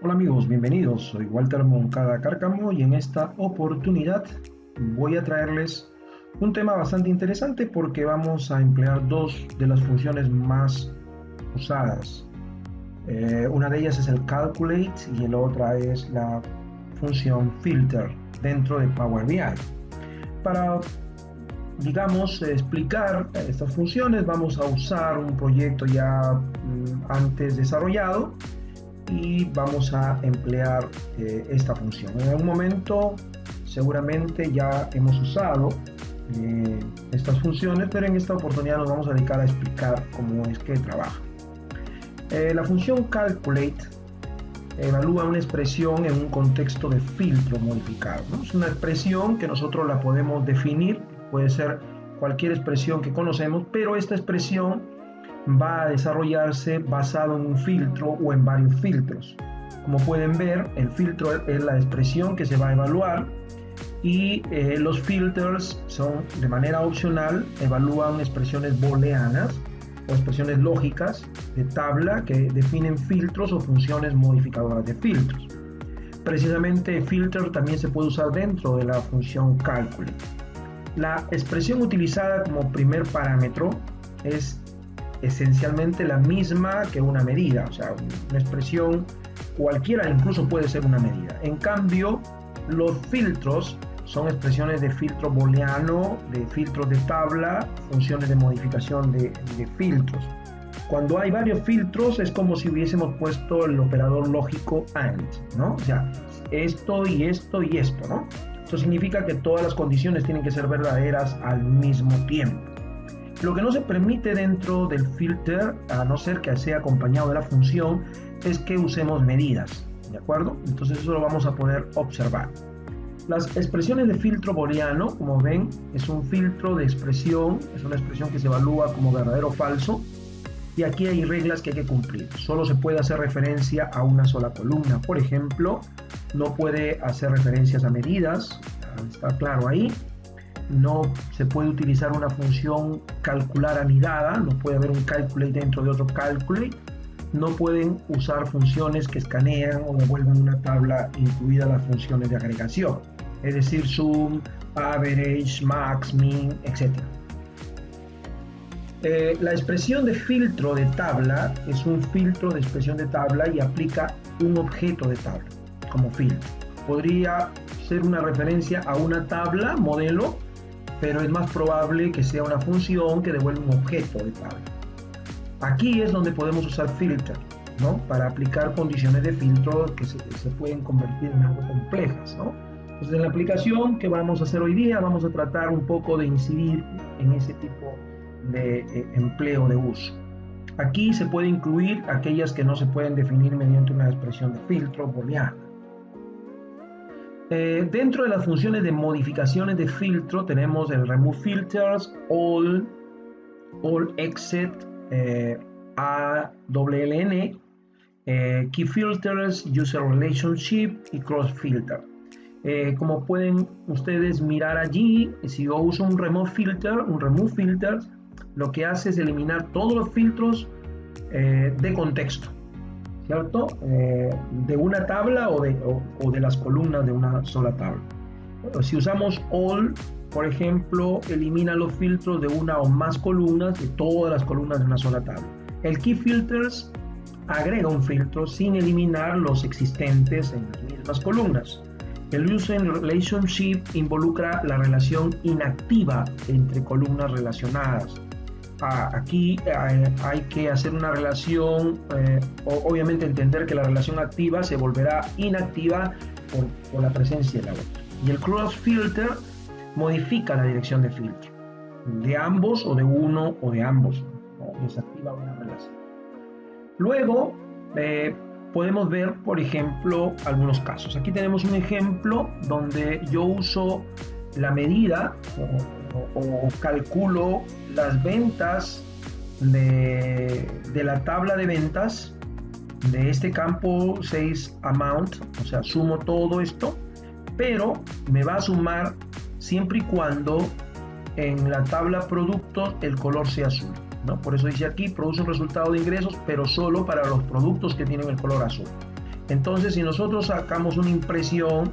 Hola amigos, bienvenidos. Soy Walter Moncada Cárcamo y en esta oportunidad voy a traerles un tema bastante interesante porque vamos a emplear dos de las funciones más usadas. Una de ellas es el Calculate y la otra es la función Filter dentro de Power BI. Para, digamos, explicar estas funciones vamos a usar un proyecto ya antes desarrollado y vamos a emplear esta función. En algún momento seguramente ya hemos usado estas funciones, pero en esta oportunidad nos vamos a dedicar a explicar cómo es que trabaja. La función Calculate evalúa una expresión en un contexto de filtro modificado, ¿no? Es una expresión que nosotros la podemos definir, puede ser cualquier expresión que conocemos, pero esta expresión va a desarrollarse basado en un filtro o en varios filtros. Como pueden ver, el filtro es la expresión que se va a evaluar y los filters son de manera opcional, evalúan expresiones booleanas o expresiones lógicas de tabla que definen filtros o funciones modificadoras de filtros. Precisamente filter también se puede usar dentro de la función calculate. La expresión utilizada como primer parámetro es esencialmente la misma que una medida, o sea, una expresión cualquiera incluso puede ser una medida. En cambio, los filtros son expresiones de filtro booleano, de filtros de tabla, funciones de modificación de filtros. Cuando hay varios filtros es como si hubiésemos puesto el operador lógico AND, ¿no? O sea, esto y esto y esto, ¿no? Esto significa que todas las condiciones tienen que ser verdaderas al mismo tiempo. Lo que no se permite dentro del filter, a no ser que sea acompañado de la función, es que usemos medidas, ¿de acuerdo? Entonces eso lo vamos a poder observar. Las expresiones de filtro booleano, como ven, es un filtro de expresión, es una expresión que se evalúa como verdadero o falso, y aquí hay reglas que hay que cumplir. Solo se puede hacer referencia a una sola columna. Por ejemplo, no puede hacer referencias a medidas, está claro ahí. No se puede utilizar una función calcular anidada, no puede haber un calculate dentro de otro calculate, no pueden usar funciones que escanean o devuelven una tabla incluida las funciones de agregación, es decir, sum, average, max, min, etc. La expresión de filtro de tabla es un filtro de expresión de tabla y aplica un objeto de tabla como filtro. Podría ser una referencia a una tabla, modelo, pero es más probable que sea una función que devuelve un objeto de tabla. Aquí es donde podemos usar filter, ¿no? Para aplicar condiciones de filtro que se pueden convertir en algo complejas, ¿no? Entonces, en la aplicación que vamos a hacer hoy día, vamos a tratar un poco de incidir en ese tipo de empleo de uso. Aquí se puede incluir aquellas que no se pueden definir mediante una expresión de filtro booleana. Dentro de las funciones de modificaciones de filtro tenemos el remove filters, all exit, AWLN, key filters, user relationship y cross filter. Como pueden ustedes mirar allí, si yo uso un remove filters, lo que hace es eliminar todos los filtros de contexto, ¿cierto? De una tabla o de las columnas de una sola tabla. Si usamos all, por ejemplo, elimina los filtros de una o más columnas, de todas las columnas de una sola tabla. El key filters agrega un filtro sin eliminar los existentes en las mismas columnas. El user relationship involucra la relación inactiva entre columnas relacionadas. Aquí hay que hacer una relación, obviamente entender que la relación activa se volverá inactiva por la presencia de la otra. Y el cross filter modifica la dirección de filtro, de ambos o de uno o de ambos, ¿no? Desactiva una relación. Luego podemos ver, por ejemplo, algunos casos. Aquí tenemos un ejemplo donde yo uso la medida o calculo las ventas de la tabla de ventas de este campo sales amount, o sea, sumo todo esto, pero me va a sumar siempre y cuando en la tabla productos el color sea azul, ¿no? Por eso dice aquí, produce un resultado de ingresos, pero solo para los productos que tienen el color azul. Entonces, si nosotros sacamos una impresión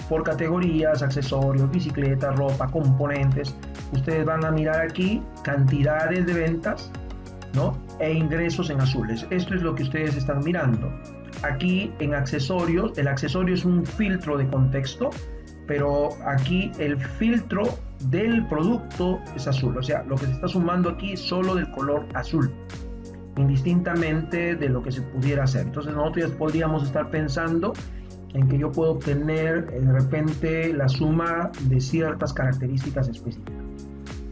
por categorías, accesorios, bicicleta, ropa, componentes, ustedes van a mirar aquí cantidades de ventas, ¿no? E ingresos en azules. Esto es lo que ustedes están mirando. Aquí en accesorios, el accesorio es un filtro de contexto, pero aquí el filtro del producto es azul. O sea, lo que se está sumando aquí es solo del color azul, indistintamente de lo que se pudiera hacer. Entonces nosotros ya podríamos estar pensando en que yo puedo obtener de repente la suma de ciertas características específicas.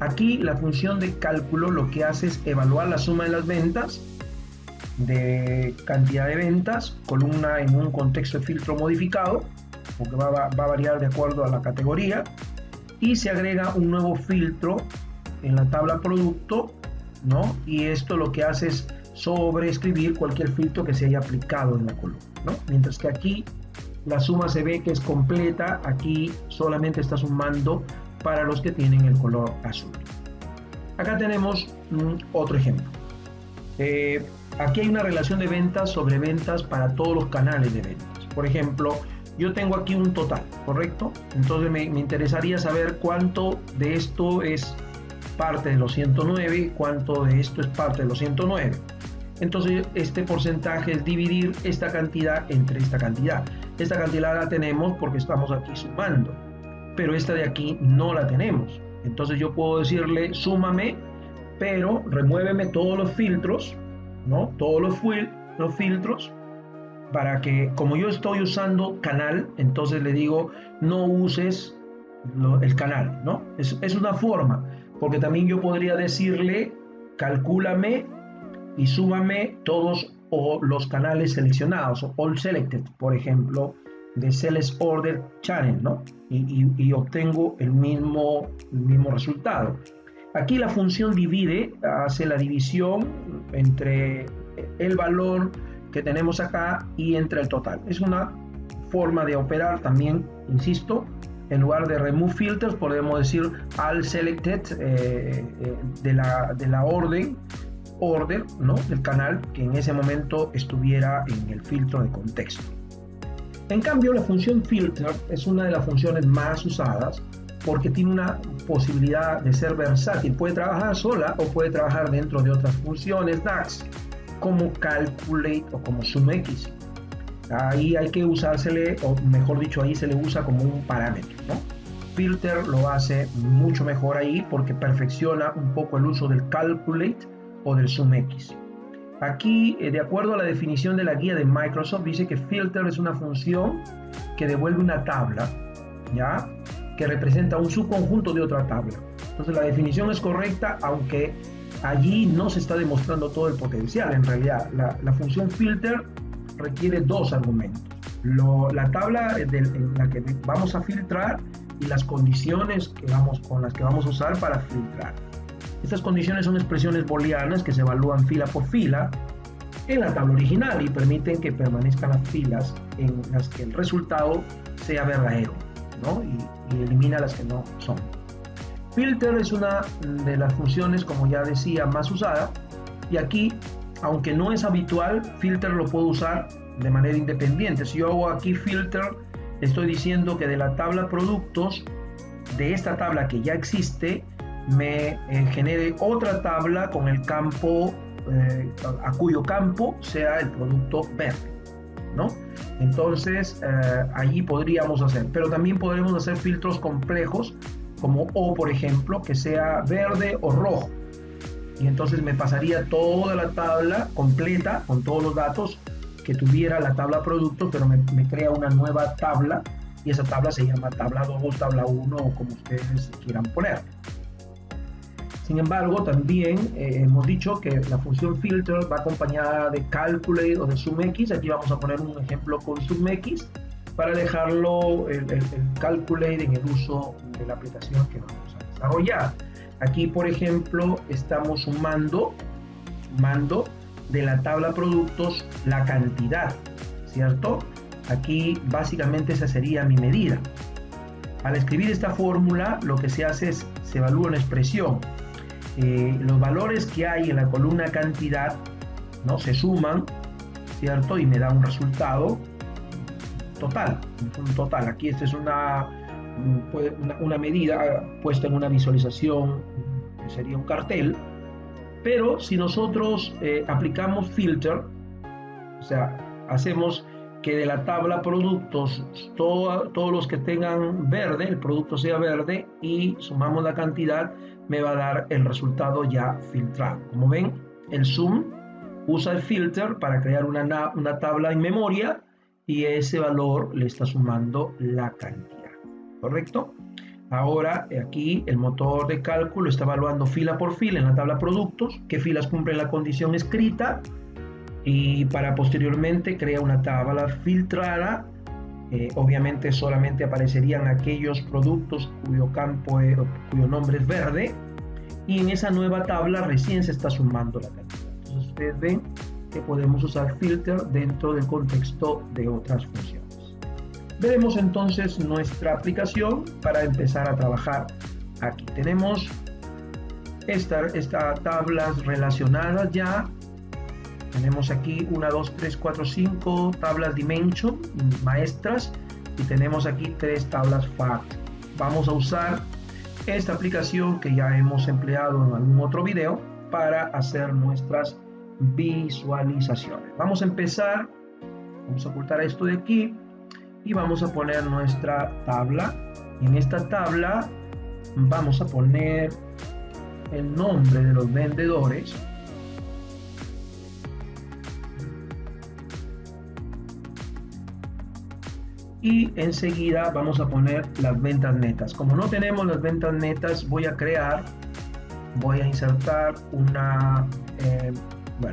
Aquí la función de cálculo lo que hace es evaluar la suma de las ventas, de cantidad de ventas, columna en un contexto de filtro modificado, porque va a variar de acuerdo a la categoría, y se agrega un nuevo filtro en la tabla producto, ¿no? Y esto lo que hace es sobreescribir cualquier filtro que se haya aplicado en la columna, ¿no? Mientras que aquí la suma se ve que es completa, aquí solamente está sumando para los que tienen el color azul. Acá tenemos otro ejemplo. Aquí hay una relación de ventas sobre ventas para todos los canales de ventas. Por ejemplo, yo tengo aquí un total, ¿correcto? Entonces me interesaría saber cuánto de esto es parte de los 109, cuánto de esto es parte de los 109. Entonces este porcentaje es dividir esta cantidad entre esta cantidad. Esta cantidad la tenemos porque estamos aquí sumando, pero esta de aquí no la tenemos. Entonces yo puedo decirle súmame, pero remuéveme todos los filtros, ¿no? Todos los filtros, para que, como yo estoy usando canal, entonces le digo no uses el canal, ¿no? Es una forma, porque también yo podría decirle calcúlame y súmame todos los canales seleccionados, o all selected, por ejemplo, de Sales Order Channel, ¿no? Y obtengo el mismo resultado. Aquí la función divide, hace la división entre el valor que tenemos acá y entre el total. Es una forma de operar también, insisto, en lugar de remove filters podemos decir all selected de la order, ¿no? Del canal que en ese momento estuviera en el filtro de contexto. En cambio, la función filter es una de las funciones más usadas porque tiene una posibilidad de ser versátil. Puede trabajar sola o puede trabajar dentro de otras funciones DAX, como calculate o como sumx. Ahí hay que usársele, o mejor dicho, ahí se le usa como un parámetro, ¿no? Filter lo hace mucho mejor ahí porque perfecciona un poco el uso del calculate o del sumx. Aquí, de acuerdo a la definición de la guía de Microsoft, dice que filter es una función que devuelve una tabla, ¿ya?, que representa un subconjunto de otra tabla. Entonces la definición es correcta, aunque allí no se está demostrando todo el potencial. En realidad, la función filter requiere dos argumentos: la tabla en la que vamos a filtrar y las condiciones con las que vamos a usar para filtrar. Estas condiciones son expresiones booleanas que se evalúan fila por fila en la tabla original y permiten que permanezcan las filas en las que el resultado sea verdadero, ¿no? y elimina las que no son. Filter es una de las funciones, como ya decía, más usada, y aquí, aunque no es habitual, filter lo puedo usar de manera independiente. Si yo hago aquí filter, estoy diciendo que de la tabla productos, de esta tabla que ya existe, me genere otra tabla con el campo a cuyo campo sea el producto verde, ¿no? Entonces allí podríamos hacer, pero también podremos hacer filtros complejos como o, por ejemplo, que sea verde o rojo, y entonces me pasaría toda la tabla completa con todos los datos que tuviera la tabla productos, pero me crea una nueva tabla, y esa tabla se llama tabla 2, tabla 1 o como ustedes quieran poner. Sin embargo, también hemos dicho que la función filter va acompañada de calculate o de sumx. Aquí vamos a poner un ejemplo con sumx para dejarlo el calculate en el uso de la aplicación que vamos a desarrollar. Aquí, por ejemplo, estamos sumando de la tabla productos la cantidad, ¿cierto? Aquí básicamente esa sería mi medida. Al escribir esta fórmula, lo que se hace es se evalúa una expresión. Los valores que hay en la columna cantidad, ¿no?, se suman, ¿cierto?, y me da un resultado, total, un total. Aquí esta es una medida puesta en una visualización, que sería un cartel, pero si nosotros aplicamos filter, o sea, hacemos que de la tabla productos todos los que tengan verde, el producto sea verde, y sumamos la cantidad, me va a dar el resultado ya filtrado. Como ven, el Zoom usa el filter para crear una tabla en memoria y ese valor le está sumando la cantidad, ¿correcto? Ahora aquí el motor de cálculo está evaluando fila por fila en la tabla productos, qué filas cumplen la condición escrita, y para posteriormente crea una tabla filtrada. Obviamente solamente aparecerían aquellos productos cuyo nombre es verde, y en esa nueva tabla recién se está sumando la cantidad. Entonces ustedes ven que podemos usar filter dentro del contexto de otras funciones. Veremos entonces nuestra aplicación para empezar a trabajar. Aquí tenemos estas tablas relacionadas ya. Tenemos aquí 1, 2, 3, 4, 5 tablas dimension maestras y tenemos aquí 3 tablas fact. Vamos a usar esta aplicación que ya hemos empleado en algún otro video para hacer nuestras visualizaciones. Vamos a empezar, vamos a ocultar esto de aquí y vamos a poner nuestra tabla. En esta tabla vamos a poner el nombre de los vendedores. Y enseguida vamos a poner las ventas netas. Como no tenemos las ventas netas, voy a insertar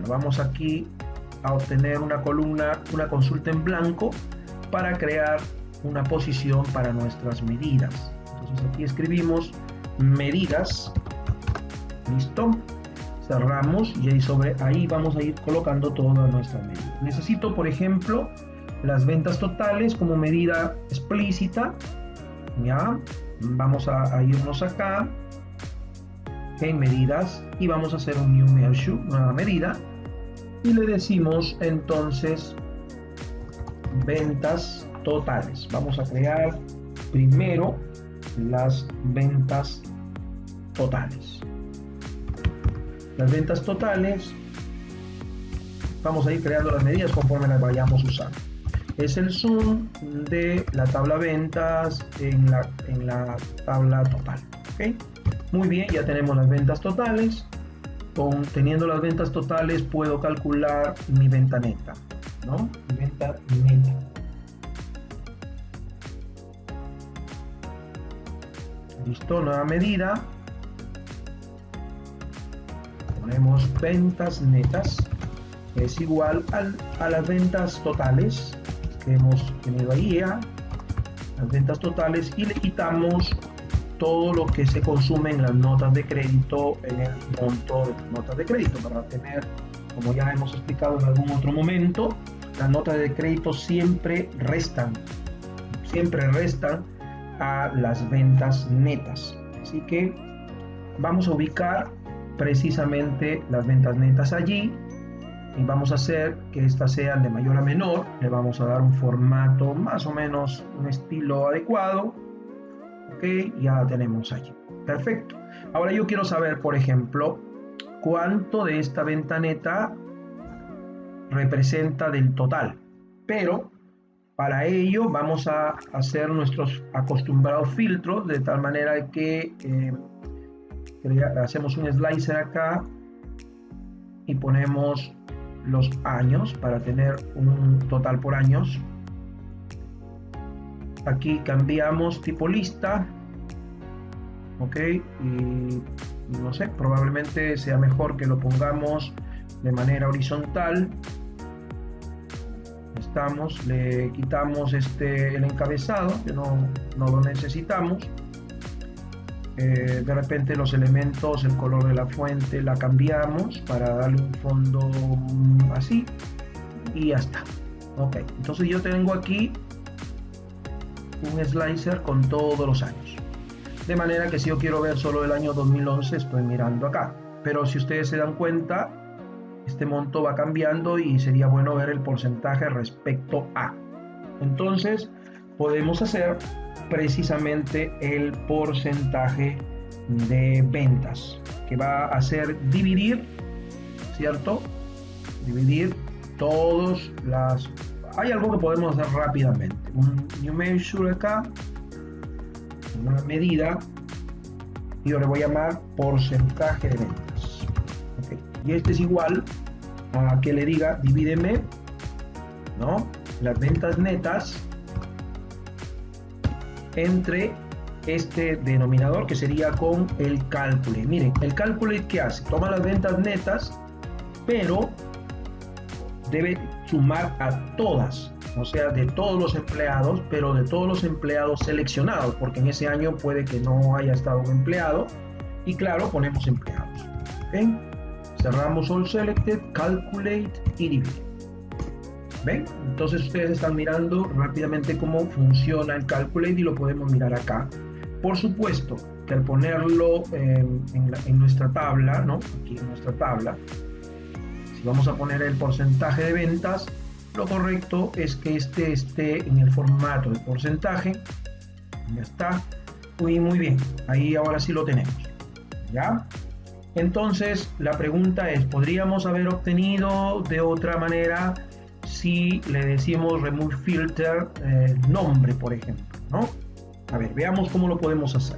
vamos aquí a obtener una columna, una consulta en blanco para crear una posición para nuestras medidas. Entonces aquí escribimos medidas, listo, cerramos y ahí vamos a ir colocando todas nuestras medidas. Necesito, por ejemplo, las ventas totales como medida explícita. Ya vamos a irnos acá en medidas y vamos a hacer un new measure, nueva medida, y le decimos entonces ventas totales. Vamos a crear primero las ventas totales. Las ventas totales, vamos a ir creando las medidas conforme las vayamos usando. Es el zoom de la tabla ventas en la tabla total. ¿Okay? Muy bien, ya tenemos las ventas totales. Teniendo las ventas totales puedo calcular mi venta neta, ¿no? Mi venta neta. Listo, nueva medida. Ponemos ventas netas. Es igual a las ventas totales que hemos tenido ahí ya, las ventas totales, y le quitamos todo lo que se consume en las notas de crédito, en el monto de notas de crédito, para tener, como ya hemos explicado en algún otro momento, las notas de crédito siempre restan a las ventas netas. Así que vamos a ubicar precisamente las ventas netas allí y vamos a hacer que estas sean de mayor a menor. Le vamos a dar un formato más o menos, un estilo adecuado. Ok, ya la tenemos allí. Perfecto. Ahora yo quiero saber, por ejemplo, cuánto de esta venta neta representa del total. Pero para ello vamos a hacer nuestros acostumbrados filtros, de tal manera que hacemos un slicer acá y ponemos los años para tener un total por años. Aquí cambiamos tipo lista, ok, y no sé, probablemente sea mejor que lo pongamos de manera horizontal. Le quitamos el encabezado, que no lo necesitamos. De repente los elementos, el color de la fuente la cambiamos para darle un fondo así y ya está. Ok, entonces yo tengo aquí un slicer con todos los años, de manera que si yo quiero ver solo el año 2011 estoy mirando acá, pero si ustedes se dan cuenta, este monto va cambiando y sería bueno ver el porcentaje respecto a. Entonces podemos hacer precisamente el porcentaje de ventas, que va a ser dividir, ¿cierto? Dividir todos las... Hay algo que podemos hacer rápidamente. Un new measure acá, una medida, y yo le voy a llamar porcentaje de ventas. Okay. Y este es igual a que le diga divídeme, ¿no?, las ventas netas entre este denominador, que sería con el calculate. Miren, el calculate, ¿qué hace? Toma las ventas netas, pero debe sumar a todas, o sea, de todos los empleados, pero de todos los empleados seleccionados, porque en ese año puede que no haya estado un empleado, y claro, ponemos empleados. ¿Okay? Cerramos all selected, calculate y divide. ¿Ven? Entonces ustedes están mirando rápidamente cómo funciona el calculate y lo podemos mirar acá. Por supuesto que al ponerlo en nuestra tabla, ¿no?, aquí en nuestra tabla, si vamos a poner el porcentaje de ventas, lo correcto es que este esté en el formato de porcentaje. Ya está. Muy bien. Ahí ahora sí lo tenemos. ¿Ya? Entonces la pregunta es, ¿podríamos haber obtenido de otra manera si le decimos remove filter nombre, por ejemplo, ¿no? A ver, veamos cómo lo podemos hacer.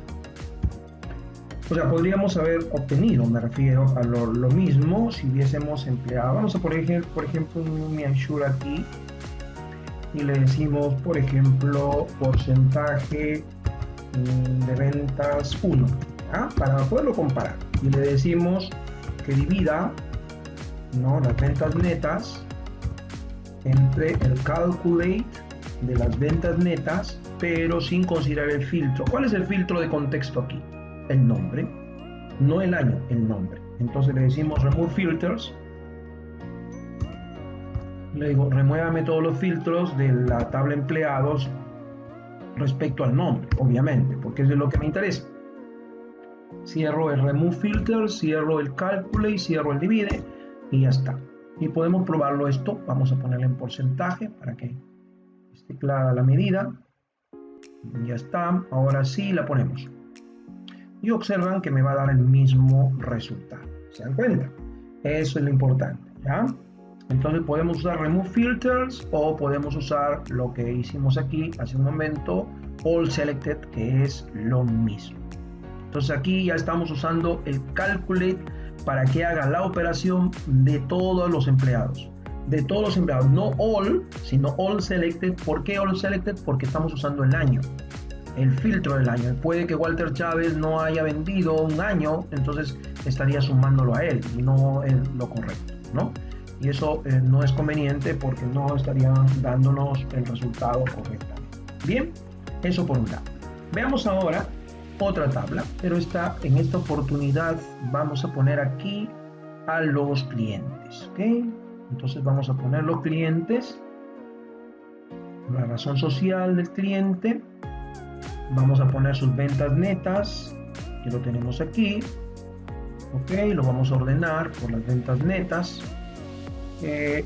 O sea, podríamos haber obtenido, me refiero a lo mismo si hubiésemos empleado. Vamos a poner, por ejemplo, un measure aquí y le decimos, por ejemplo, porcentaje de ventas 1, ¿ah?, para poderlo comparar. Y le decimos que divida, ¿no?, las ventas netas entre el calculate de las ventas netas, pero sin considerar el filtro. ¿Cuál es el filtro de contexto aquí? El nombre, no el año, el nombre. Entonces le decimos remove filters, le digo remuévame todos los filtros de la tabla empleados respecto al nombre, obviamente, porque es de lo que me interesa. Cierro el remove filter, cierro el calculate, cierro el divide y ya está. Y podemos probarlo esto. Vamos a ponerle en porcentaje para que esté clara la medida. Ya está. Ahora sí la ponemos. Y observan que me va a dar el mismo resultado. ¿Se dan cuenta? Eso es lo importante, ¿ya? Entonces podemos usar remove filters o podemos usar lo que hicimos aquí hace un momento, all selected, que es lo mismo. Entonces aquí ya estamos usando el calculate para que haga la operación de todos los empleados. De todos los empleados, no all, sino all selected. ¿Por qué all selected? Porque estamos usando el año, el filtro del año. Puede que Walter Chávez no haya vendido un año, entonces estaría sumándolo a él y no es lo correcto, ¿no? Y eso no es conveniente porque no estaría dándonos el resultado correctamente. Bien, eso por un lado. Veamos ahora otra tabla, pero en esta oportunidad vamos a poner aquí a los clientes, ¿ok? Entonces vamos a poner los clientes, la razón social del cliente, vamos a poner sus ventas netas, que lo tenemos aquí, ok, lo vamos a ordenar por las ventas netas,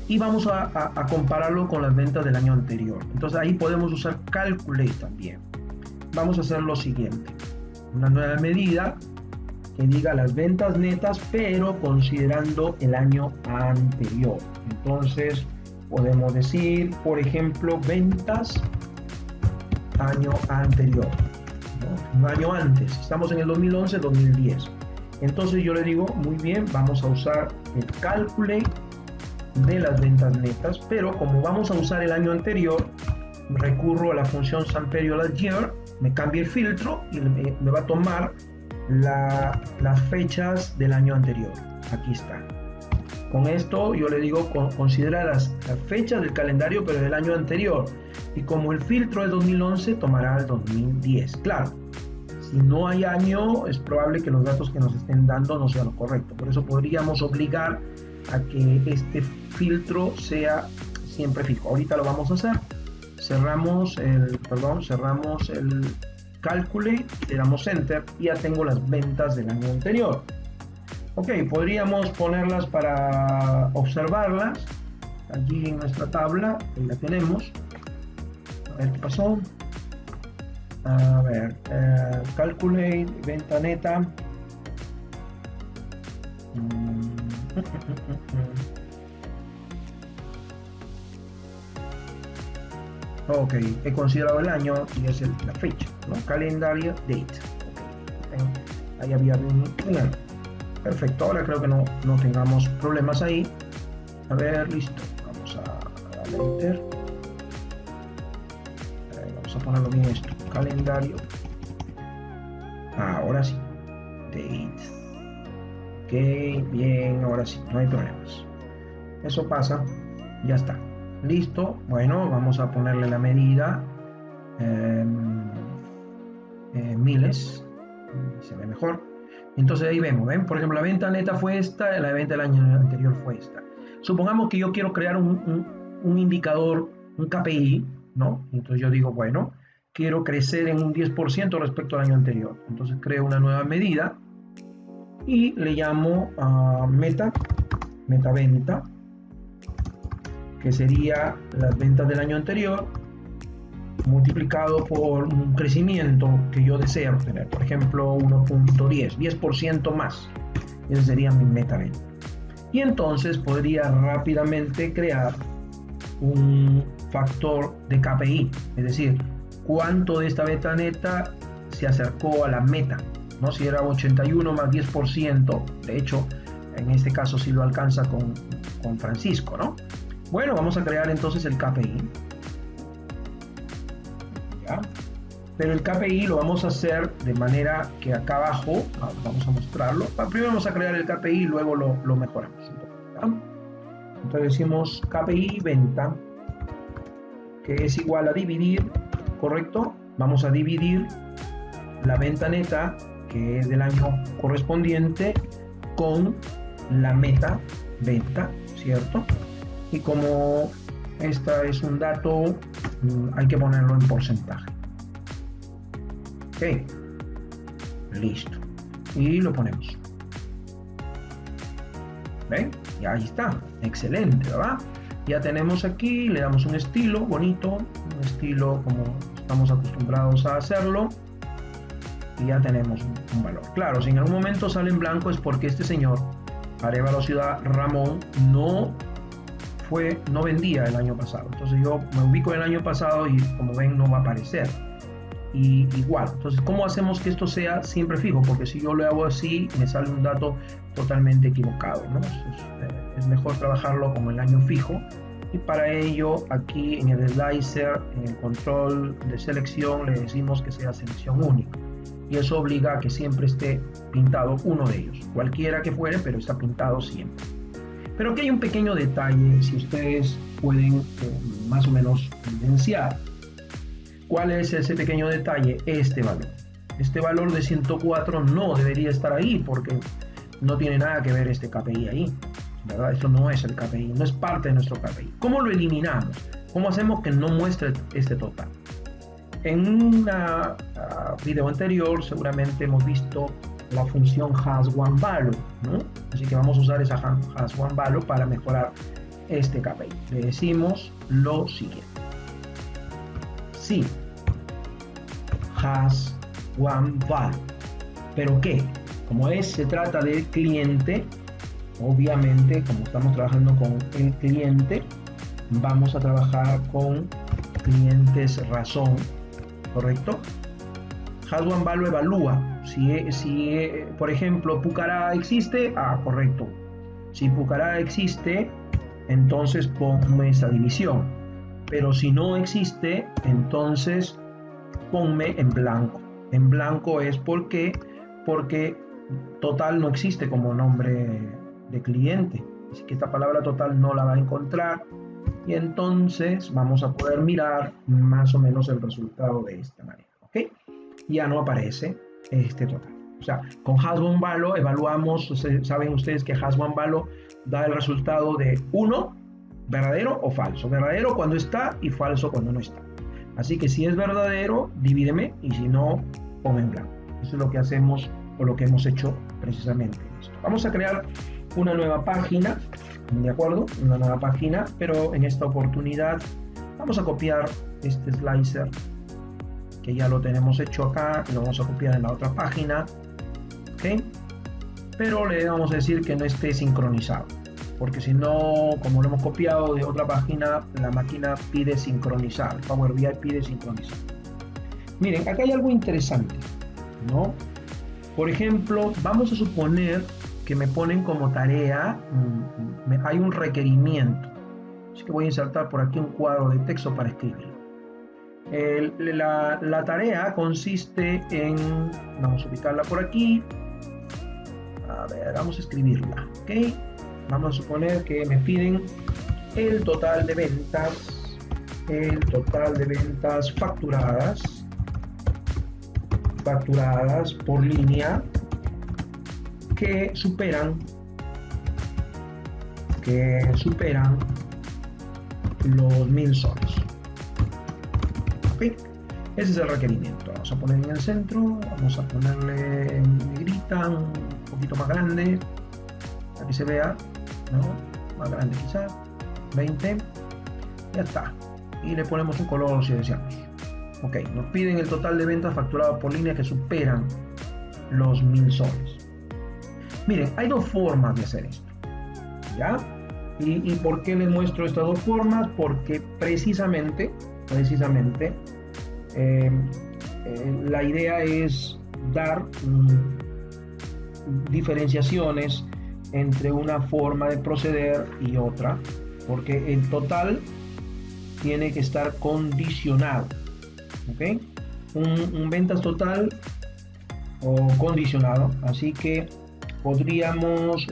y vamos a compararlo con las ventas del año anterior. Entonces ahí podemos usar calculate también. Vamos a hacer lo siguiente: una nueva medida que diga las ventas netas, pero considerando el año anterior. Entonces podemos decir, por ejemplo, ventas año anterior, ¿no? Un año antes. Estamos en el 2011-2010. Entonces yo le digo, muy bien, vamos a usar el calculate de las ventas netas, pero como vamos a usar el año anterior, recurro a la función SumPeriod@Year, me cambia el filtro y me va a tomar las fechas del año anterior. Aquí está. Con esto yo le digo, considera las fechas del calendario, pero del año anterior. Y como el filtro es 2011, tomará el 2010. Claro, si no hay año, es probable que los datos que nos estén dando no sean lo correcto. Por eso podríamos obligar a que este filtro sea siempre fijo. Ahorita lo vamos a hacer. Cerramos el calculate, le damos enter y ya tengo las ventas del año anterior. Ok, podríamos ponerlas para observarlas allí en nuestra tabla, ahí la tenemos. ver qué pasó. A ver, calculate venta neta. Ok, he considerado el año y es la fecha, ¿no? Calendario date. Okay. Ahí había un error. Perfecto, ahora creo que no tengamos problemas ahí. A ver, listo. Vamos a darle enter. Vamos a ponerlo bien esto. Calendario. Ahora sí. Date. Ok, bien, ahora sí, no hay problemas. Eso pasa, ya está. Listo, bueno, vamos a ponerle la medida. Miles. Se ve mejor. Entonces ahí vemos, ¿ven? Por ejemplo, la venta neta fue esta, la venta del año anterior fue esta. Supongamos que yo quiero crear un indicador, un KPI, ¿no? Entonces yo digo, bueno, quiero crecer en un 10% respecto al año anterior. Entonces creo una nueva medida y le llamo meta venta, que sería las ventas del año anterior multiplicado por un crecimiento que yo deseo tener, por ejemplo 1.10, 10% más. Ese sería mi meta venta. Y entonces podría rápidamente crear un factor de KPI, es decir, cuánto de esta venta neta se acercó a la meta, ¿no? Si era 81 más 10%, de hecho en este caso sí lo alcanza con Francisco, ¿no? Bueno, vamos a crear entonces el KPI. ¿Ya? Pero el KPI lo vamos a hacer de manera que acá abajo, vamos a mostrarlo. Primero vamos a crear el KPI y luego lo mejoramos. ¿Ya? Entonces decimos KPI venta, que es igual a dividir, ¿correcto? Vamos a dividir la venta neta, que es del año correspondiente, con la meta venta, ¿cierto? Y como esta es un dato, hay que ponerlo en porcentaje. Ok, listo. Y lo ponemos. ¿Ven? Y ahí está. Excelente, ¿verdad? Ya tenemos aquí, le damos un estilo bonito, un estilo como estamos acostumbrados a hacerlo. Y ya tenemos un valor. Claro, si en algún momento sale en blanco es porque este señor, Arévalo Ciudad Ramón, no vendía el año pasado. Entonces yo me ubico en el año pasado y como ven no va a aparecer. Y igual, entonces ¿cómo hacemos que esto sea siempre fijo? Porque si yo lo hago así me sale un dato totalmente equivocado, ¿no? Es mejor trabajarlo como el año fijo. Y para ello aquí en el slicer, en el control de selección, le decimos que sea selección única. Y eso obliga a que siempre esté pintado uno de ellos, cualquiera que fuere, pero está pintado siempre. Pero aquí hay un pequeño detalle, si ustedes pueden más o menos evidenciar. ¿Cuál es ese pequeño detalle? Este valor. Este valor de 104 no debería estar ahí porque no tiene nada que ver este KPI ahí, ¿verdad? Esto no es el KPI, no es parte de nuestro KPI. ¿Cómo lo eliminamos? ¿Cómo hacemos que no muestre este total? En un video anterior seguramente hemos visto la función hasOneValue, ¿no? Así que vamos a usar esa hasOneValue para mejorar este KPI. Le decimos lo siguiente. Sí, hasOneValue. ¿Pero qué? Como se trata del cliente, obviamente, como estamos trabajando con el cliente, vamos a trabajar con clientes razón, ¿correcto? hasOneValue evalúa si por ejemplo Pucará existe, correcto. Si Pucará existe, entonces ponme esa división, pero si no existe, entonces ponme en blanco. En blanco es porque total no existe como nombre de cliente, así que esta palabra total no la va a encontrar. Y entonces vamos a poder mirar más o menos el resultado de esta manera, ¿ok? Ya no aparece este total. O sea, con hasOneValue evaluamos, saben ustedes que hasOneValue da el resultado de 1, verdadero o falso. Verdadero cuando está y falso cuando no está. Así que si es verdadero, divídeme, y si no, ponme en blanco. Eso es lo que hacemos o lo que hemos hecho precisamente esto. Vamos a crear una nueva página, ¿de acuerdo? Una nueva página, pero en esta oportunidad Vamos a copiar este slicer que ya lo tenemos hecho acá y lo vamos a copiar en la otra página, ¿ok? Pero le vamos a decir que no esté sincronizado, porque si no, como lo hemos copiado de otra página, la máquina pide sincronizar, Power BI pide sincronizar. Miren, acá hay algo interesante, ¿no? Por ejemplo, vamos a suponer que me ponen como tarea, hay un requerimiento, así que voy a insertar por aquí un cuadro de texto para escribirlo. La tarea consiste en, vamos a ubicarla por aquí, a ver, vamos a escribirla, ¿ok? Vamos a suponer que me piden el total de ventas facturadas por línea que superan los 1000 soles. ¿Okay? Ese es el requerimiento. Vamos a poner en el centro, vamos a ponerle en negrita, un poquito más grande, para que se vea, ¿no? Más grande quizás, 20, ya está. Y le ponemos un color si deseamos. Ok, nos piden el total de ventas facturadas por línea que superan los 1000 soles. Miren, hay dos formas de hacer esto, ¿ya? ¿Y por qué les muestro estas dos formas? Porque precisamente la idea es dar diferenciaciones entre una forma de proceder y otra, porque el total tiene que estar condicionado, ¿ok? Un ventas total o condicionado, así que podríamos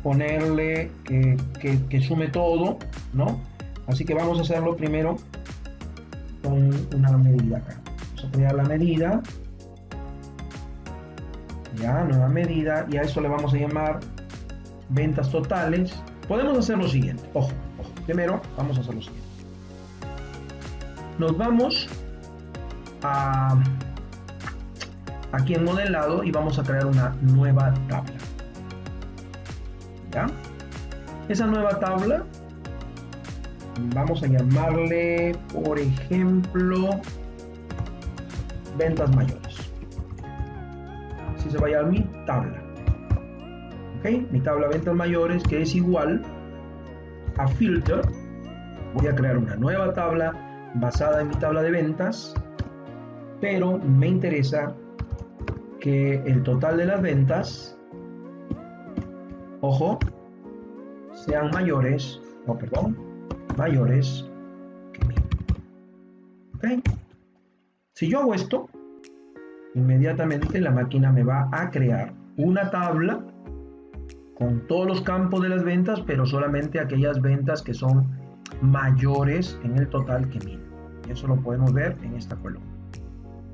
ponerle que sume todo, ¿no? Así que vamos a hacerlo primero con una medida acá. Vamos a poner la medida, ya, nueva medida, y a eso le vamos a llamar ventas totales. Podemos hacer lo siguiente, ojo, primero vamos a hacer lo siguiente. Nos vamos aquí en modelado y vamos a crear una nueva tabla. ¿Ya? Esa nueva tabla vamos a llamarle, por ejemplo, ventas mayores. Así se va a llamar mi tabla. ¿Ok? Mi tabla ventas mayores, que es igual a filter. Voy a crear una nueva tabla basada en mi tabla de ventas, pero me interesa que el total de las ventas, ojo, sean mayores que 1000. ¿Ok? Si yo hago esto, inmediatamente la máquina me va a crear una tabla con todos los campos de las ventas, pero solamente aquellas ventas que son mayores en el total que 1000. Eso lo podemos ver en esta columna.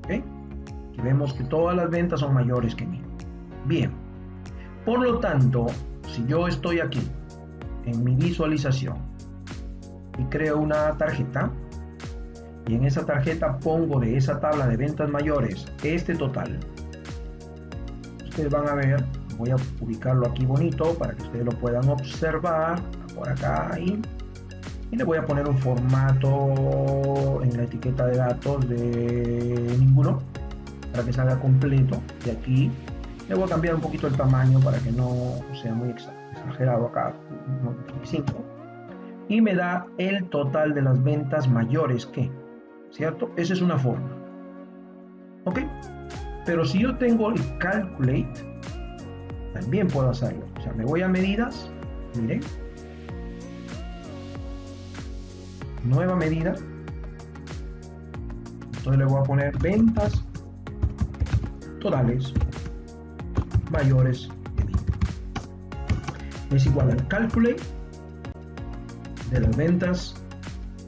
¿Ok? Aquí vemos que todas las ventas son mayores que 1000. Bien. Por lo tanto, si yo estoy aquí en mi visualización y creo una tarjeta, y en esa tarjeta pongo de esa tabla de ventas mayores este total, ustedes van a ver, voy a ubicarlo aquí bonito para que ustedes lo puedan observar, por acá, ahí, y le voy a poner un formato en la etiqueta de datos de ninguno, para que salga completo. Y aquí le voy a cambiar un poquito el tamaño para que no sea muy exagerado acá, 25, y me da el total de las ventas mayores que, ¿cierto? Esa es una forma, ¿ok? Pero si yo tengo el calculate, también puedo hacerlo. O sea, me voy a medidas, miren, nueva medida, entonces le voy a poner ventas totales mayores que 1000. Es igual al calculate de las ventas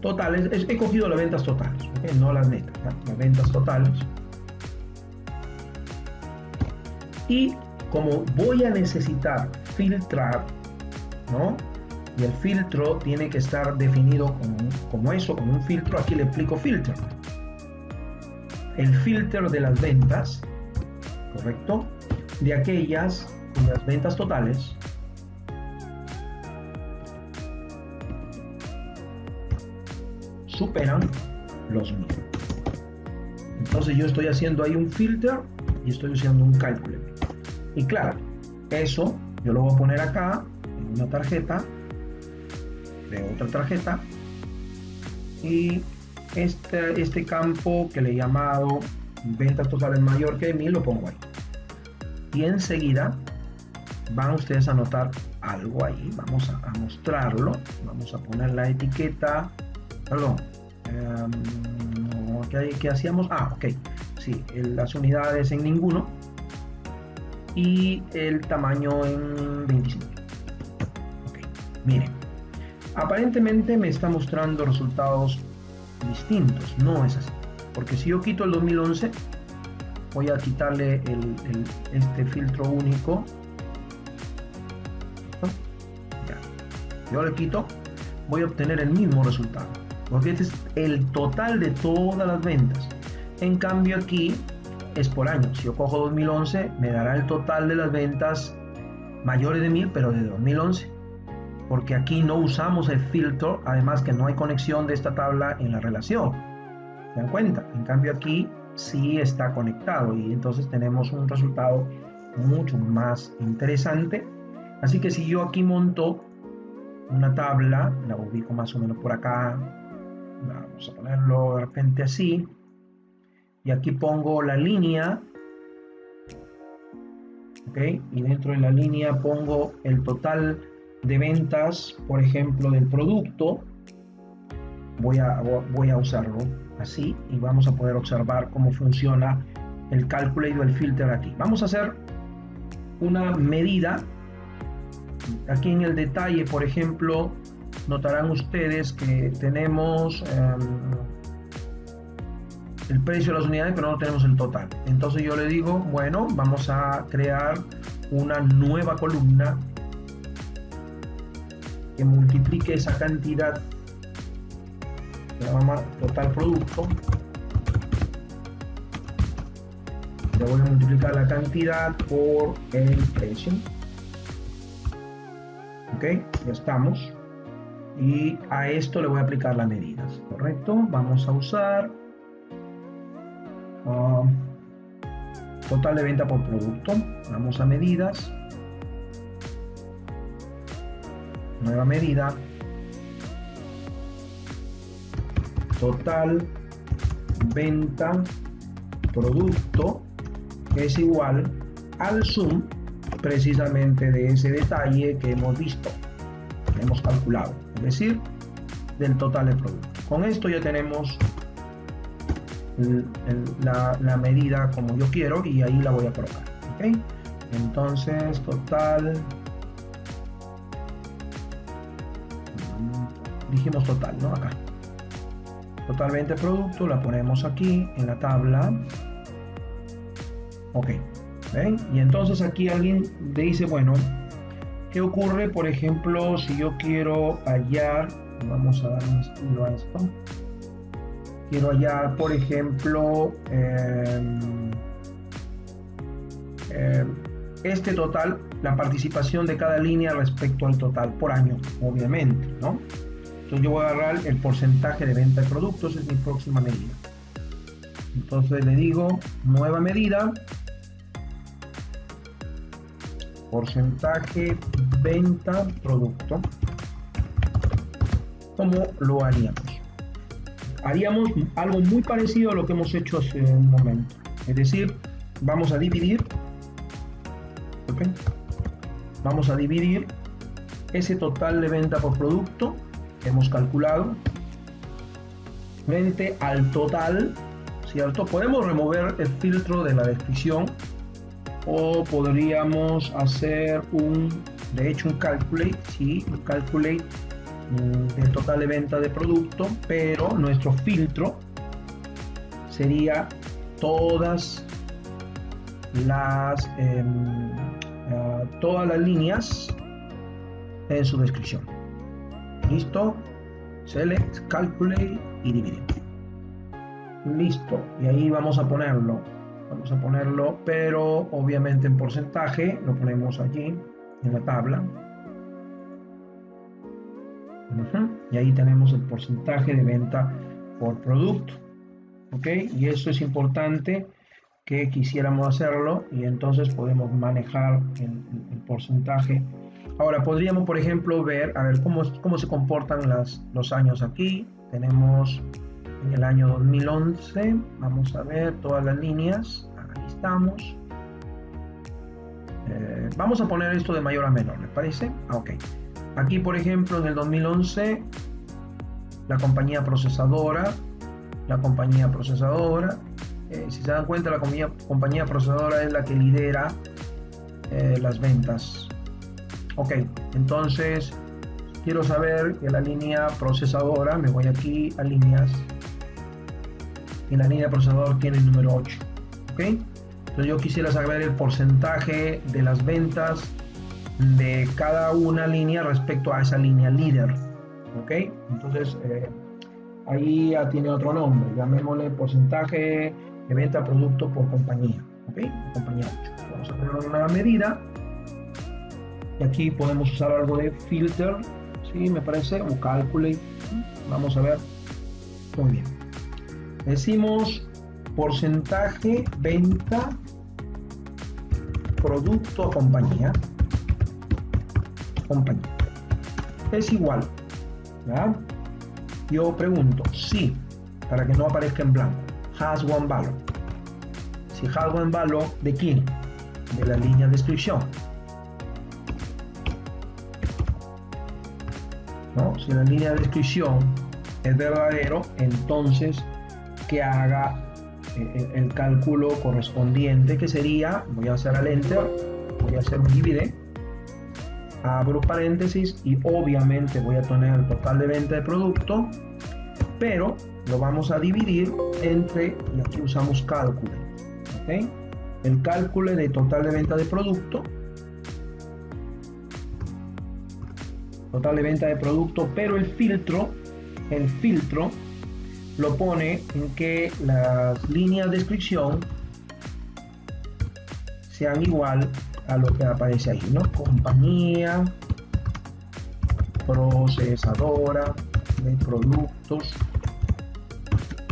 totales. He cogido las ventas totales, ¿okay? No las netas, ¿no? Las ventas totales. Y como voy a necesitar filtrar, ¿no? Y el filtro tiene que estar definido como un filtro. Aquí le explico filtro. El filtro de las ventas, ¿correcto? De aquellas, las ventas totales, superan los 1000. Entonces yo estoy haciendo ahí un filter y estoy usando un cálculo. Y claro, eso yo lo voy a poner acá en una tarjeta de otra tarjeta, y este campo que le he llamado ventas totales mayor que 1000 lo pongo ahí. Y enseguida van ustedes a notar algo ahí. Vamos a mostrarlo. Vamos a poner la etiqueta. Perdón. ¿Qué hacíamos? Ok. Sí, las unidades en ninguno. Y el tamaño en 25. Ok. Miren. Aparentemente me está mostrando resultados distintos. No es así. Porque si yo quito el 2011, voy a quitarle este filtro único. Ya. Yo le quito, voy a obtener el mismo resultado, porque este es el total de todas las ventas. En cambio aquí es por año. Si yo cojo 2011, me dará el total de las ventas mayores de 1000, pero de 2011, porque aquí no usamos el filtro, además que no hay conexión de esta tabla en la relación. ¿Se dan cuenta? En cambio aquí sí está conectado, y entonces tenemos un resultado mucho más interesante. Así que si yo aquí monto una tabla, la ubico más o menos por acá, vamos a ponerlo de repente así, y aquí pongo la línea, ¿ok? Y dentro de la línea pongo el total de ventas, por ejemplo, del producto. Voy a usarlo así, y vamos a poder observar cómo funciona el cálculo y el filter aquí. Vamos a hacer una medida. Aquí en el detalle, por ejemplo, notarán ustedes que tenemos el precio de las unidades, pero no tenemos el total. Entonces yo le digo, bueno, vamos a crear una nueva columna que multiplique esa cantidad, se llama total producto. Le voy a multiplicar la cantidad por el precio. Ok, ya estamos. Y a esto le voy a aplicar las medidas, ¿correcto? Vamos a usar total de venta por producto. Vamos a medidas. Nueva medida. Total venta producto es igual al sum precisamente de ese detalle que hemos visto, que hemos calculado, es decir, del total de producto. Con esto ya tenemos la medida como yo quiero, y ahí la voy a colocar. ¿Okay? Entonces total, dijimos total, ¿no? Acá totalmente producto, la ponemos aquí en la tabla. Ok, ¿ven? Y entonces aquí alguien dice, bueno, ¿qué ocurre, por ejemplo, si yo quiero hallar, vamos a dar un estilo a esto, quiero hallar, por ejemplo, este total, la participación de cada línea respecto al total por año, obviamente, ¿no? Entonces yo voy a agarrar el porcentaje de venta de productos, es mi próxima medida. Entonces le digo, nueva medida, porcentaje venta producto. ¿Cómo lo haríamos? Haríamos algo muy parecido a lo que hemos hecho hace un momento. Es decir, vamos a dividir, ¿okay? Vamos a dividir ese total de venta por producto que hemos calculado frente al total, ¿cierto? Podemos remover el filtro de la descripción, o podríamos hacer de hecho un calculate, sí, un calculate del total de venta de producto, pero nuestro filtro sería todas las líneas en su descripción. Listo, select, calculate y dividir. Listo, y ahí vamos a ponerlo, pero obviamente en porcentaje, lo ponemos aquí en la tabla. Y ahí tenemos el porcentaje de venta por producto, ¿ok? Y eso es importante que quisiéramos hacerlo y entonces podemos manejar el porcentaje. Ahora podríamos, por ejemplo, ver, a ver cómo se comportan los años aquí. Tenemos en el año 2011, vamos a ver todas las líneas, ahí estamos. Vamos a poner esto de mayor a menor, ¿les parece? Ok. Aquí, por ejemplo, en el 2011, la compañía procesadora, si se dan cuenta, la compañía procesadora es la que lidera las ventas. Ok, entonces quiero saber que la línea procesadora, me voy aquí a líneas, y la línea procesador tiene el número 8. Ok, entonces yo quisiera saber el porcentaje de las ventas de cada una línea respecto a esa línea líder. Ok, entonces ahí ya tiene otro nombre, llamémosle porcentaje de venta producto por compañía. Ok, compañía 8. Vamos a poner una medida y aquí podemos usar algo de filter, ¿sí? Me parece, o calculate. Vamos a ver. Muy bien, decimos porcentaje venta producto a compañía es igual, ¿verdad? Yo pregunto si, para que no aparezca en blanco, has one value. Si has one value, ¿de quién? De la línea de descripción, ¿no? Si la línea de descripción es verdadero, entonces que haga el cálculo correspondiente, que sería, voy a hacer al enter, voy a hacer un divide, abro paréntesis y obviamente voy a tener el total de venta de producto, pero lo vamos a dividir entre, y aquí usamos cálculo, ¿ok? El cálculo de total de venta de producto, pero el filtro lo pone en que las líneas de descripción sean igual a lo que aparece ahí, ¿no? Compañía procesadora de productos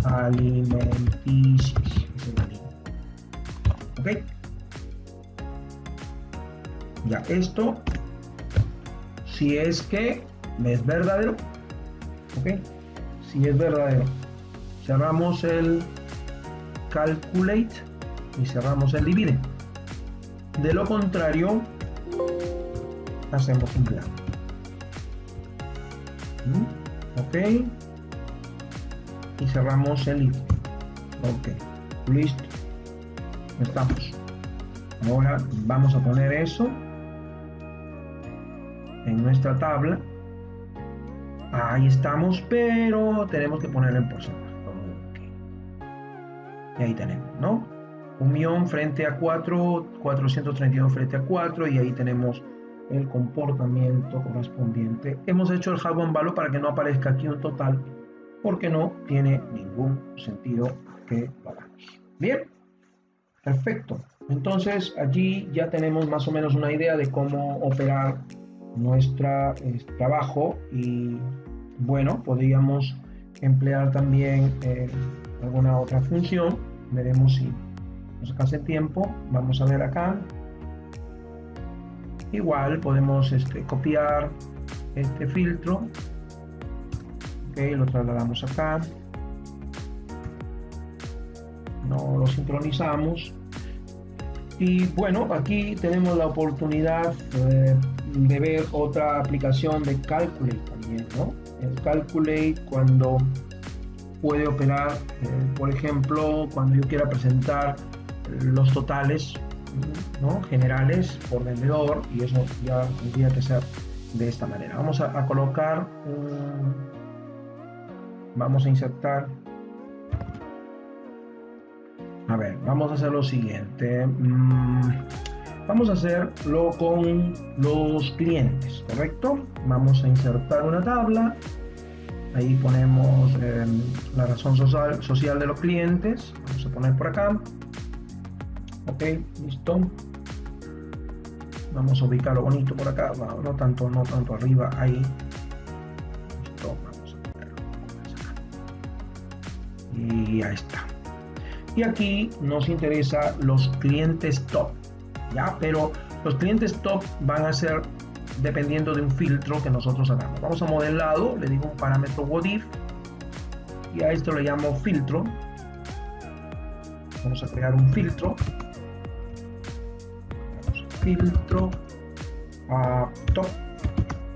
alimenticios. ¿Ok? Ya, esto si es que es verdadero, ¿ok? Si es verdadero, cerramos el calculate y cerramos el divide. De lo contrario, hacemos un blanco. Ok, y cerramos el if. Ok, listo, estamos. Ahora vamos a poner eso en nuestra tabla. Ahí estamos, pero tenemos que poner en porcentaje. Okay. Y ahí tenemos, ¿no? 1.000.000 frente a 4, 432 frente a 4, y ahí tenemos el comportamiento correspondiente. Hemos hecho el have one value para que no aparezca aquí un total, porque no tiene ningún sentido que lo hagamos. Bien, perfecto. Entonces allí ya tenemos más o menos una idea de cómo operar nuestro trabajo, y bueno, podríamos emplear también alguna otra función. Veremos si nos hace tiempo. Vamos a ver acá. Igual podemos copiar este filtro, ok, lo trasladamos acá, no lo sincronizamos, y bueno, aquí tenemos la oportunidad de ver otra aplicación de Calculate también, ¿no? El Calculate, cuando puede operar, por ejemplo, cuando yo quiera presentar los totales, ¿no?, generales por vendedor, y eso ya tendría que ser de esta manera. Vamos a colocar, vamos a insertar, a ver, vamos a hacer lo siguiente. Vamos a hacerlo con los clientes, ¿correcto? Vamos a insertar una tabla. Ahí ponemos la razón social de los clientes. Vamos a poner por acá. Ok, listo. Vamos a ubicarlo bonito por acá. No tanto arriba, ahí. Listo, vamos a ponerlo acá. Y ahí está. Y aquí nos interesa los clientes top, ¿ya? Pero los clientes top van a ser dependiendo de un filtro que nosotros hagamos. Vamos a modelado, le digo un parámetro whatIf y a esto le llamo filtro. Vamos a crear un filtro. Filtro a top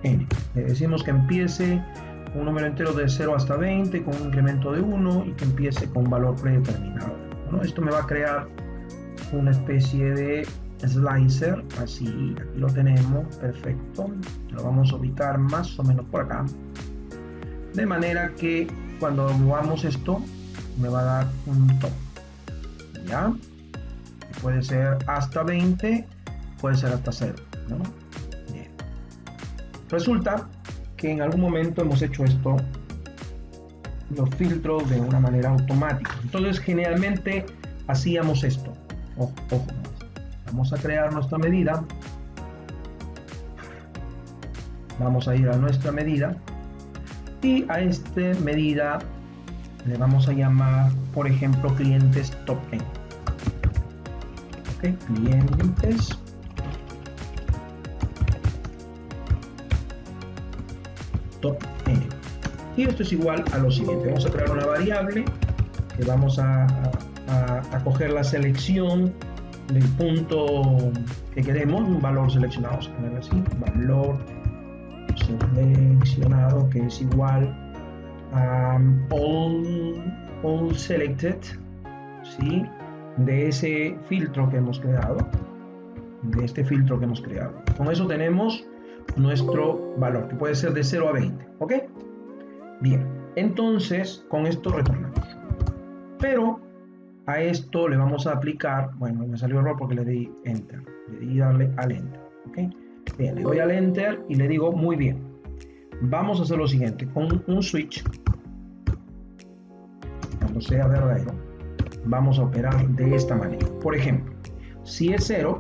n. Le decimos que empiece un número entero de 0 hasta 20 con un incremento de 1 y que empiece con un valor predeterminado. Bueno, esto me va a crear una especie de slicer, así, aquí lo tenemos, perfecto. Lo vamos a ubicar más o menos por acá, de manera que cuando movamos esto me va a dar un top, ¿ya? Puede ser hasta 20, puede ser hasta 0, ¿no? Bien. Resulta que en algún momento hemos hecho esto, los filtros de una manera automática. Entonces generalmente hacíamos esto. Ojo, ojo. Vamos a crear nuestra medida. Vamos a ir a nuestra medida y a esta medida le vamos a llamar, por ejemplo, clientes top n. Ok, clientes top n. Y esto es igual a lo siguiente. Vamos a crear una variable que vamos a coger la selección del punto que queremos, un valor seleccionado, vamos a ponerlo así, valor seleccionado, que es igual a all selected, ¿sí? De ese filtro que hemos creado, de este filtro que hemos creado. Con eso tenemos nuestro valor, que puede ser de 0 a 20, ¿ok? Bien, entonces con esto retornamos, pero a esto le vamos a aplicar, bueno, me salió error porque le di enter, le di darle al enter, ¿ok? Bien, le doy al enter y le digo, muy bien, vamos a hacer lo siguiente, con un switch, cuando sea verdadero, vamos a operar de esta manera. Por ejemplo, si es 0,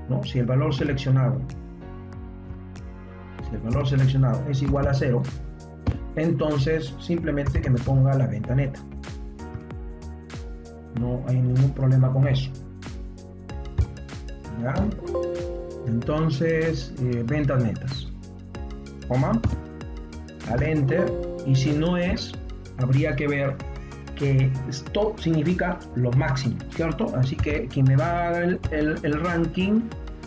¿no? Si el valor seleccionado es igual a 0, entonces simplemente que me ponga la venta neta. No hay ningún problema con eso, ¿ya? Entonces ventas netas, coma, al enter, y si no es, habría que ver que stop significa lo máximo, ¿cierto? Así que quien me va a dar el ranking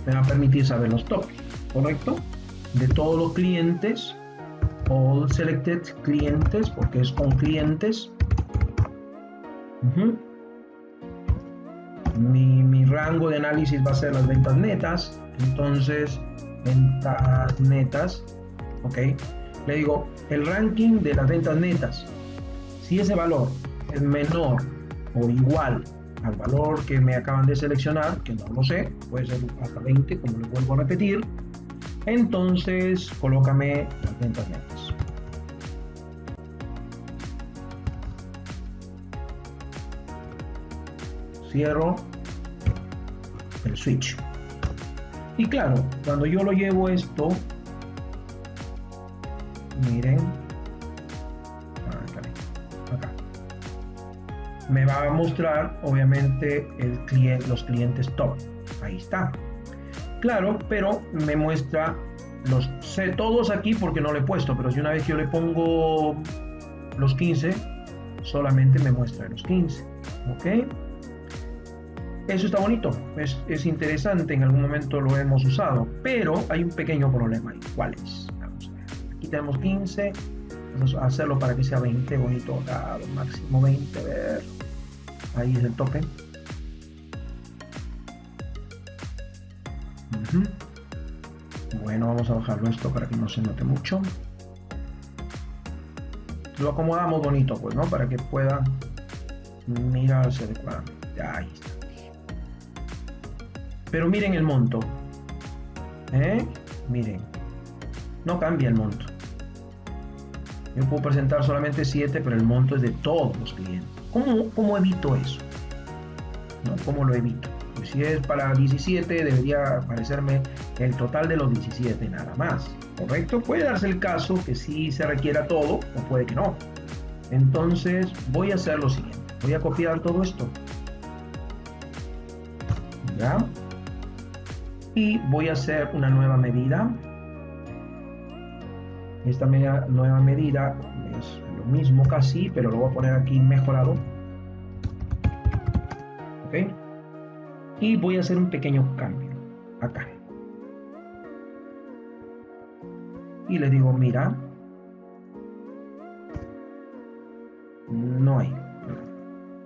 me va a permitir saber los tops, ¿correcto? De todos los clientes, all selected clientes, porque es con clientes. Mi rango de análisis va a ser las ventas netas, entonces ventas netas, ok, le digo el ranking de las ventas netas. Si ese valor es menor o igual al valor que me acaban de seleccionar, que no lo sé, puede ser hasta 20, como les vuelvo a repetir, entonces colócame las ventas netas. Cierro el switch. Y claro, cuando yo lo llevo esto, miren, acá, me va a mostrar obviamente los clientes top. Ahí está. Claro, pero me muestra los todos aquí porque no le he puesto, pero si una vez que yo le pongo los 15, solamente me muestra los 15. ¿Ok? Eso está bonito, es interesante, en algún momento lo hemos usado, pero hay un pequeño problema ahí. ¿Cuál es? Vamos a ver. Aquí tenemos 15, vamos a hacerlo para que sea 20, bonito, dado, máximo 20, a ver. Ahí es el tope. Bueno, vamos a bajarlo esto para que no se note mucho. Lo acomodamos bonito, pues, ¿no? Para que pueda mirarse adecuadamente. Ahí está. Pero miren el monto, miren, no cambia el monto. Yo puedo presentar solamente 7, pero el monto es de todos los clientes. ¿Cómo evito eso? ¿No? ¿Cómo lo evito? Pues si es para 17, debería aparecerme el total de los 17 nada más, ¿correcto? Puede darse el caso que sí se requiera todo, o puede que no. Entonces voy a hacer lo siguiente. Voy a copiar todo esto. ¿Ya? Y voy a hacer una nueva medida. Esta nueva medida es lo mismo casi, pero lo voy a poner aquí mejorado. ¿Ok? Y voy a hacer un pequeño cambio acá. Y le digo, mira, no hay.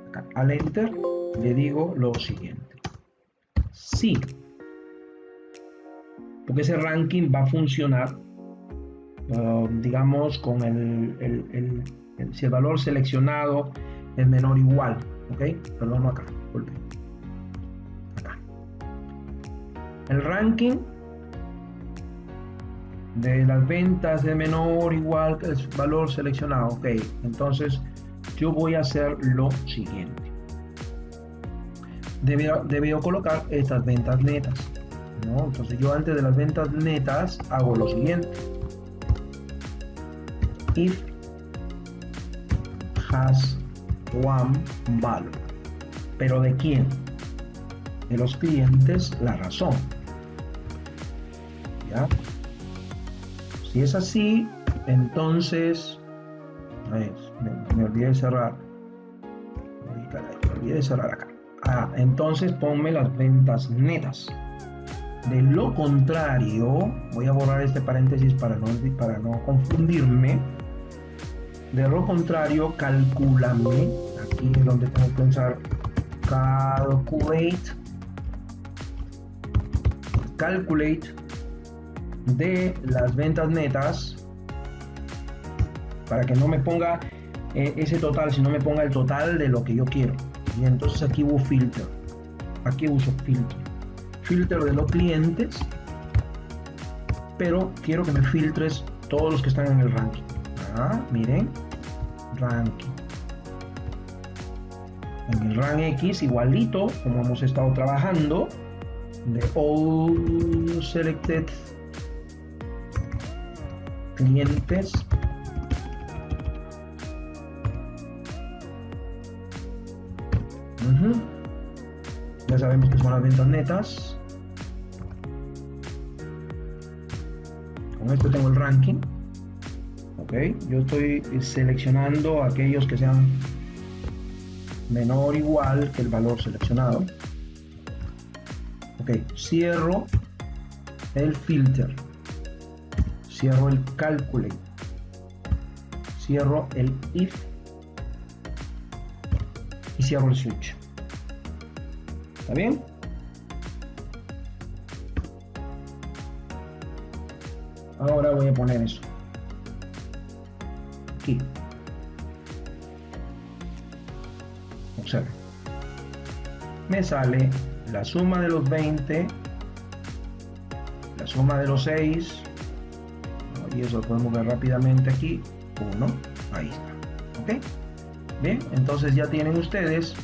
Acá, al Enter le digo lo siguiente. Sí, porque ese ranking va a funcionar, digamos, con si el valor seleccionado es menor o igual. ¿Ok? Perdón, acá, disculpe. Acá. El ranking de las ventas de menor o igual que el valor seleccionado. Ok, entonces yo voy a hacer lo siguiente. Debo colocar estas ventas netas, ¿no? Entonces yo antes de las ventas netas hago lo siguiente. If has one value. ¿Pero de quién? De los clientes, la razón. ¿Ya? Si es así, entonces... me olvidé de cerrar. Me olvidé de cerrar acá. Entonces ponme las ventas netas. De lo contrario, voy a borrar este paréntesis para no confundirme. De lo contrario, calcúlame. Aquí es donde tengo que pensar. Calculate de las ventas netas, para que no me ponga ese total, sino me ponga el total de lo que yo quiero. Y entonces aquí hubo filter. Aquí uso filter de los clientes, pero quiero que me filtres todos los que están en el ranking. Miren, ranking. En el rank X, igualito como hemos estado trabajando, de all selected clientes. Ya sabemos que son las ventas netas. Con esto tengo el ranking. Ok, yo estoy seleccionando aquellos que sean menor o igual que el valor seleccionado. Ok, cierro el filter, cierro el calculate, cierro el if y cierro el switch. ¿Está bien? Ahora voy a poner eso aquí. Observen. Me sale la suma de los 20, la suma de los 6, y eso lo podemos ver rápidamente aquí. 1, ahí está. ¿Ok? Bien, entonces ya tienen ustedes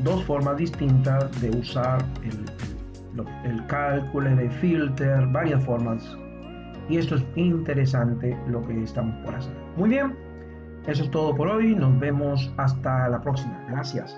dos formas distintas de usar el cálculo de filter, varias formas, y esto es interesante lo que estamos por hacer. Muy bien, eso es todo por hoy, nos vemos hasta la próxima. Gracias.